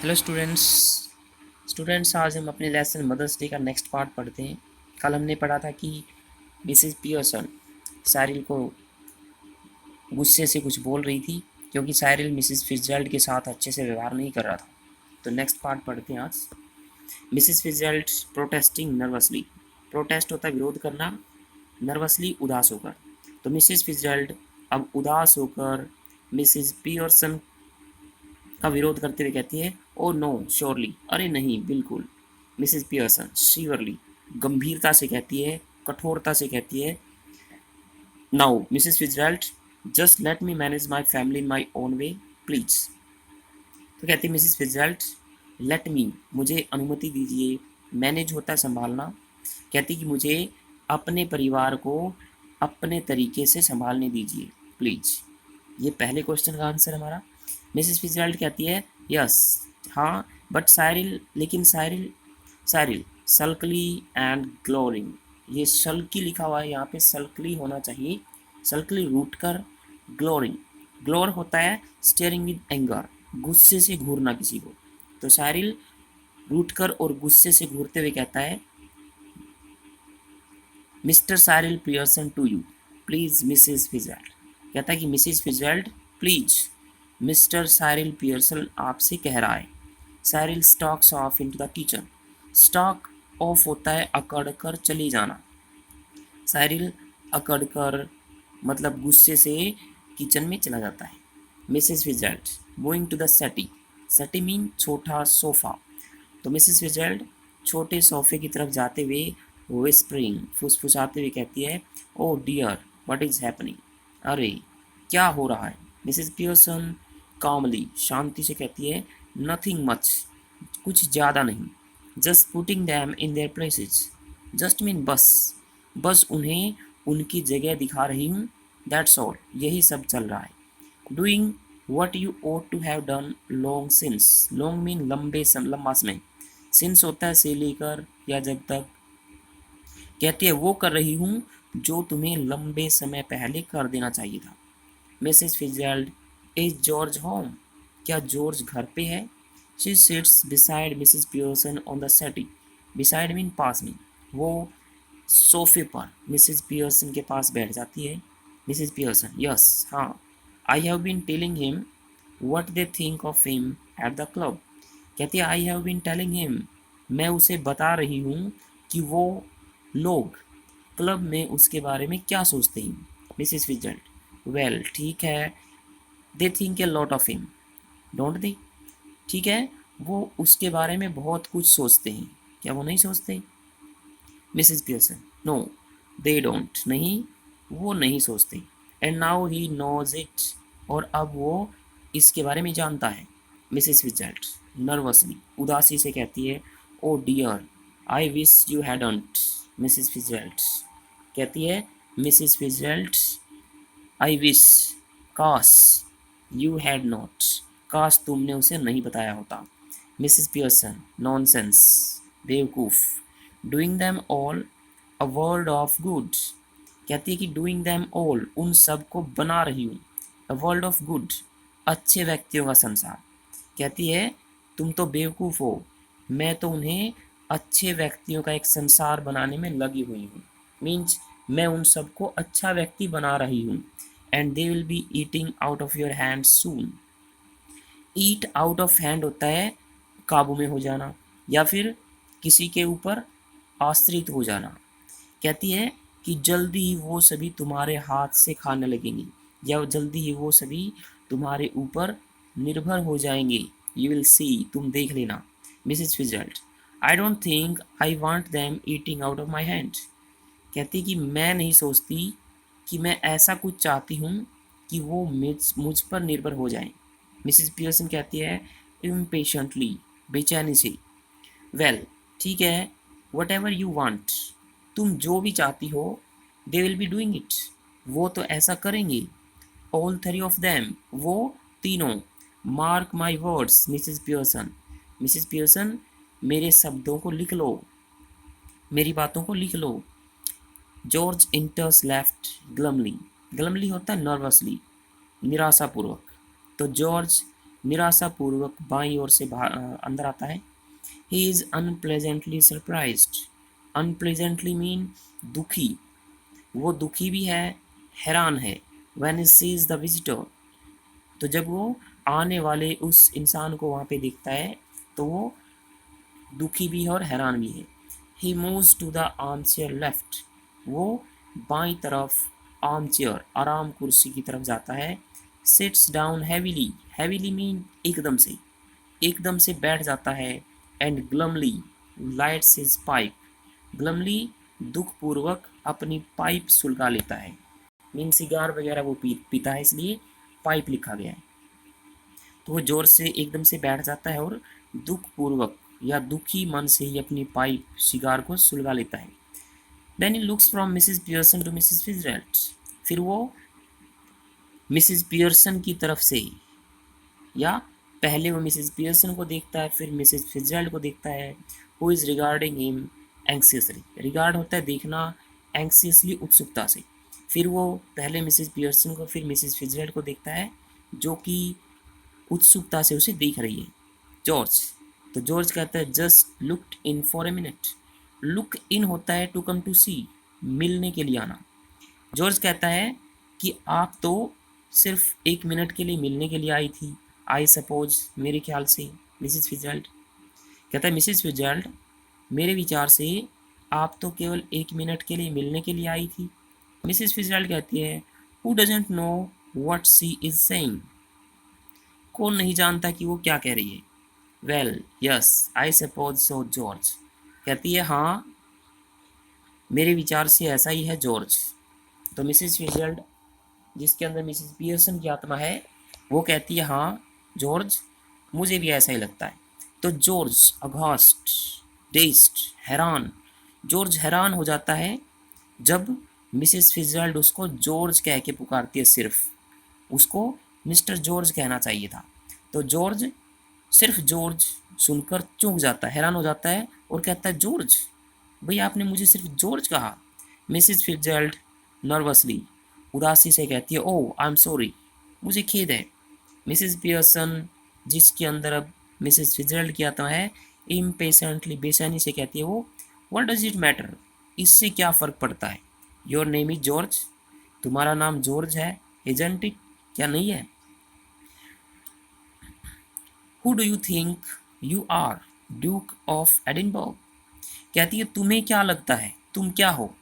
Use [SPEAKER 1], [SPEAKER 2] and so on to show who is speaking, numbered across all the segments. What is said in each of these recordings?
[SPEAKER 1] Hello students आज हम अपने लेसन मदर्स डे का नेक्स्ट पार्ट पढ़ते हैं। कल हमने पढ़ा था कि मिसेस पियर्सन साइरिल को गुस्से से कुछ बोल रही थी क्योंकि साइरिल मिसेस फिट्जजेराल्ड के साथ अच्छे से व्यवहार नहीं कर रहा था। तो नेक्स्ट पार्ट पढ़ते हैं आज। Mrs Fitzgerald protesting nervously. Protest होता है विरोध करना, नर्वसली उदास होकर। तो मिसेस फिट्जजेराल्ड अब उदास होकर मिसेस पियर्सन का विरोध करते हुए कहती है, ओ नो श्योरली, अरे नहीं बिल्कुल। मिसेस पियर्सन सीवरली, गंभीरता से कहती है, कठोरता से कहती है, now Mrs Fitzgerald just let me manage my family in my own way please. तो कहती है मिसेस फिट्जजेराल्ड, लेट मी, मुझे अनुमति दीजिए, मैनेज होता है संभालना, कहती कि मुझे अपने परिवार को अपने तरीके से संभालने दीजिए प्लीज। ये पहले क्वेश्चन का आंसर हमारा। मिसेस फिट्जजेराल्ड कहती है, यस, हाँ, बट साइरिल, लेकिन साइरिल, साइरिल सल्कली एंड ग्लोरिंग। ये सल्की लिखा हुआ है, यहाँ पे सल्कली होना चाहिए, सल्कली रूट कर, ग्लोरिंग, ग्लोर होता है स्टेयरिंग विद एंगर, गुस्से से घूरना किसी को। तो साइरिल रूट कर और गुस्से से घूरते हुए कहता है, mister Cyril Pearson to you please Mrs Fitzgerald. कहता है कि Mrs Fitzgerald please, mister Cyril Pearson आपसे कह रहा है। Cyril stalks off into the kitchen. Stalk off होता है अकड़ कर चले जाना। साइरिल अकड़ कर मतलब गुस्से से किचन में चला जाता है। Mrs Fitzgerald going to the settee. Settee mean छोटा सोफा। तो मिसेस फिट्जजेराल्ड छोटे सोफे की तरफ जाते हुए विस्परिंग फुसफुसाते हुए कहती है, oh dear what is happening, अरे क्या हो रहा है। मिसेस पियर्सन कामली शांति से कहती है, नथिंग मच, कुछ ज़्यादा नहीं, just putting them in their places. Just mean बस, बस उन्हें उनकी जगह दिखा रही हूँ, दैट्स ऑल, यही सब चल रहा है। Doing what you ought to have done long since. Long mean लंबा समय, सिंस होता है से लेकर या जब तक। कहती है वो कर रही हूँ जो तुम्हें लंबे समय पहले कर देना चाहिए था। Mrs Fitzgerald, is George home, क्या जॉर्ज घर पे है। She sits beside Mrs Pearson on the settee. Beside mean पास में, वो सोफे पर मिसेस पियर्सन के पास बैठ जाती है। मिसेस पियर्सन, यस, हाँ, I have been telling him what they think of him at the club. कहती है I have been telling him, मैं उसे बता रही हूँ कि वो लोग क्लब में उसके बारे में क्या सोचते हैं। मिसेस फिट्जजेराल्ड, वेल ठीक है, they think a lot of him don't they. ठीक है, वो उसके बारे में बहुत कुछ सोचते हैं, क्या वो नहीं सोचते। Mrs Pearson, no they don't, नहीं, वो नहीं सोचते। And now he knows it, और अब वो इसके बारे में जानता है। मिसेस फिट्जजेराल्ड नर्वसली उदासी से कहती है, oh dear I wish you hadn't. Mrs Fitzgerald कहती है, मिसेस फिट्जजेराल्ड आई विश, काश, यू हैड नॉट, काश तुमने उसे नहीं बताया होता। मिसेस पियर्सन, नॉनसेंस, बेवकूफ़। Doing them all a world of good. कहती है कि डूइंग दैम ऑल, उन सब को बना रही हूँ, अ वर्ल्ड ऑफ गुड, अच्छे व्यक्तियों का संसार। कहती है तुम तो बेवकूफ़ हो, मैं तो उन्हें अच्छे व्यक्तियों का एक संसार बनाने में लगी हुई हूँ। मीन्स मैं उन सबको अच्छा व्यक्ति बना रही हूँ। And they will be eating out of your hand soon. Eat out of hand होता है काबू में हो जाना या फिर किसी के ऊपर आश्रित हो जाना। कहती है कि जल्दी ही वो सभी तुम्हारे हाथ से खाने लगेंगे या जल्दी ही वो सभी तुम्हारे ऊपर निर्भर हो जाएंगे। यू विल सी, तुम देख लेना। Mrs Fitzgerald, I don't think I want them eating out of my hand. कहती कि मैं नहीं सोचती कि मैं ऐसा कुछ चाहती हूँ कि वो मुझ पर निर्भर हो जाएं। मिसेस पियर्सन कहती है इम्पेशेंटली, बेचैनी से, वेल ठीक है, वट एवर यू वांट, तुम जो भी चाहती हो, they will be doing it, वो तो ऐसा करेंगे। ऑल थ्री ऑफ देम, वो तीनों। Mark my words Mrs Pearson. Mrs Pearson, मेरे शब्दों को लिख लो, मेरी बातों को लिख लो। George इंटर्स left ग्लमली। ग्लमली होता है नर्वसली, निराशापूर्वक। तो जॉर्ज निराशापूर्वक बाईं ओर से अंदर आता है। He is unpleasantly surprised. Unpleasantly mean दुखी, वो दुखी भी है, हैरान है। When he sees the visitor, तो जब वो आने वाले उस इंसान को वहाँ पे देखता है तो वो दुखी भी है और हैरान भी है। He moves to the armchair left, वो बाईं तरफ आर्म चेयर आराम कुर्सी की तरफ जाता है। Seats down heavily, heavily mean एकदम से बैठ जाता है। एंड ग्लमली लाइट्स हिज पाइप, ग्लमली दुखपूर्वक अपनी पाइप सुलगा लेता है। मीन सिगार वगैरह वो पीता है, इसलिए पाइप लिखा गया है। तो वो जोर से एकदम से बैठ जाता है और दुखपूर्वक या दुखी मन से ही अपनी पाइप सिगार को सुलगा लेता है। Then he looks from Mrs Pearson to Mrs Fitzgerald, फिर वो मिसिज पियर्सन की तरफ से, या पहले वो मिसिज पियर्सन को देखता है फिर मिसिज फिजरेल्ट को देखता है। Who is regarding him anxiously, regard होता है देखना, एंक्सियसली उत्सुकता से। फिर वो पहले मिसिज पियर्सन को फिर मिसिज फिजरेल्ट को देखता है जो कि उत्सुकता से उसे देख रही है। जॉर्ज, तो जॉर्ज कहता है just looked in for a minute. Look in होता है टू कम टू सी, मिलने के लिए आना। जॉर्ज कहता है कि आप तो सिर्फ 1 मिनट के लिए मिलने के लिए आई थी, आई सपोज, मेरे ख्याल से। मिसिज फिजरेल्ट कहता है मिसिज फिजरेल्ट, मेरे विचार से आप तो केवल 1 मिनट के लिए मिलने के लिए आई थी। मिसिज फिजरेल्ट कहती है who doesn't know what she is saying, कौन नहीं जानता कि वो क्या कह रही है। Well yes I suppose so George, कहती है हाँ मेरे विचार से ऐसा ही है जॉर्ज। तो मिसिज फिजरेल्ट, जिसके अंदर मिसिज पियर्सन की आत्मा है, वो कहती है हाँ जॉर्ज, मुझे भी ऐसा ही लगता है। तो जॉर्ज अघास्ट, डेस्ड, हैरान, जॉर्ज हैरान हो जाता है जब मिसिज फिजरेल्ट उसको जॉर्ज कह के पुकारती है। सिर्फ उसको मिस्टर जॉर्ज कहना चाहिए था। तो जॉर्ज सिर्फ जॉर्ज सुनकर चूक जाता है, हैरान हो जाता है और कहता है जॉर्ज, भैया आपने मुझे सिर्फ जॉर्ज कहा। मिसिज फिजरेल्ट नर्वसली, उदासी से कहती है ओह आई एम सॉरी, मुझे खेद है। मिसिज पियर्सन, जिसके अंदर अब मिसिज फिजरेल्ट की आत्मा है, इम्पेशेंटली, बेचैनी से कहती है वो व्हाट डज इट मैटर, इससे क्या फ़र्क पड़ता है। योर नेम इज जॉर्ज, तुम्हारा नाम जॉर्ज है, इजंट इट, क्या नहीं है। Who do you think you are, Duke of Edinburgh, कहती है तुम्हें क्या लगता है तुम क्या हो,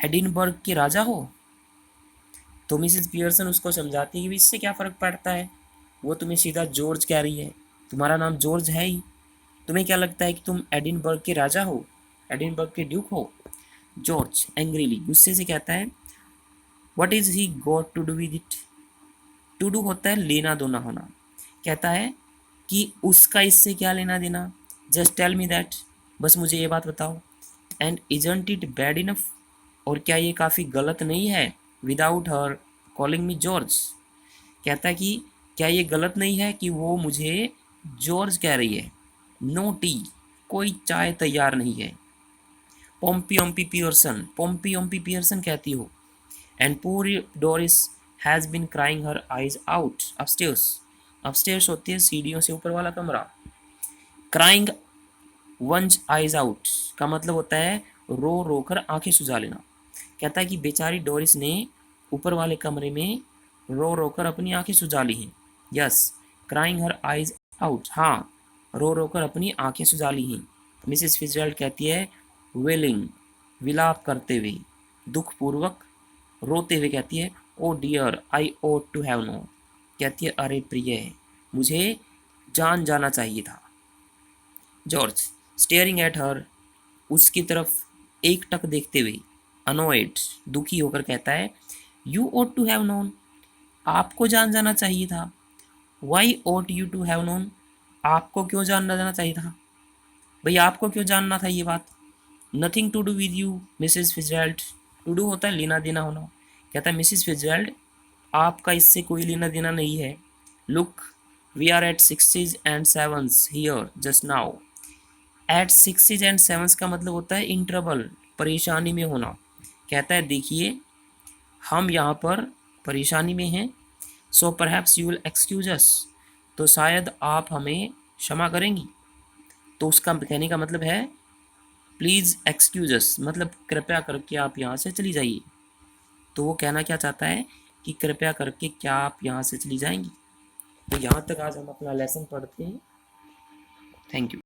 [SPEAKER 1] एडिनबर्ग के राजा हो। तो मिसिज पियर्सन उसको समझाती है कि इससे क्या फ़र्क पड़ता है, वो तुम्हें सीधा जॉर्ज कह रही है, तुम्हारा नाम जॉर्ज है ही, तुम्हें क्या लगता है कि तुम एडिनबर्ग के राजा हो, एडिनबर्ग के ड्यूक हो। जॉर्ज एंग्रीली, गुस्से से कहता है what is he got to do with it, to do होता है लेना देना होना। कहता है कि उसका इससे क्या लेना देना, जस्ट टेल मी दैट, बस मुझे ये बात बताओ। And isn't it bad enough, और क्या ये काफ़ी गलत नहीं है, without her calling me George, कहता है कि क्या ये गलत नहीं है कि वो मुझे जॉर्ज कह रही है। नो टी, कोई चाय तैयार नहीं है। पोम्पी ओम्पी पियर्सन, पोम्पी ओम्पी पियर्सन कहती हो। एंड पूर Doris has been crying her eyes out upstairs, upstairs होती है सीढ़ियों से ऊपर वाला कमरा। क्राइंग वंज आइज आउट का मतलब होता है रो रो कर आंखें सुझा लेना। कहता है कि बेचारी डोरिस ने ऊपर वाले कमरे में रो रो कर अपनी आंखें सुझा ली हैं। Yes, crying her eyes out, हाँ रो रो कर अपनी आंखें सुझा ली हैं। मिसेस फिजरेल्ड कहती है वेलिंग, विलाप करते हुए, दुखपूर्वक, रोते हुए कहती है oh dear I ought to have known, कहती है अरे प्रिय, मुझे जान जाना चाहिए था। जॉर्ज स्टेयरिंग एट हर, उसकी तरफ एक टक देखते हुए, अनोइड, दुखी होकर कहता है you ought to have known, आपको जान जाना चाहिए था। Why ought you to have known, आपको क्यों जानना जाना चाहिए था, भाई आपको क्यों जानना था ये बात। Nothing to do with you Mrs Fitzgerald, to do होता है लेना देना होना। कहता है मिसेस फिजरेल्ड, आपका इससे कोई लेना देना नहीं है। Look we are at sixties and sevens here just now, at sixties and sevens का मतलब होता है इन ट्रबल, परेशानी में होना। कहता है देखिए हम यहाँ पर परेशानी में हैं, so perhaps you will excuse us, तो शायद आप हमें क्षमा करेंगी। तो उसका कहने का मतलब है प्लीज़ एक्सक्यूज अस, मतलब कृपया करके आप यहाँ से चली जाइए। तो वो कहना क्या चाहता है कि कृपया करके क्या आप यहाँ से चली जाएंगी। तो यहाँ तक आज हम अपना लेसन पढ़ते हैं। Thank you.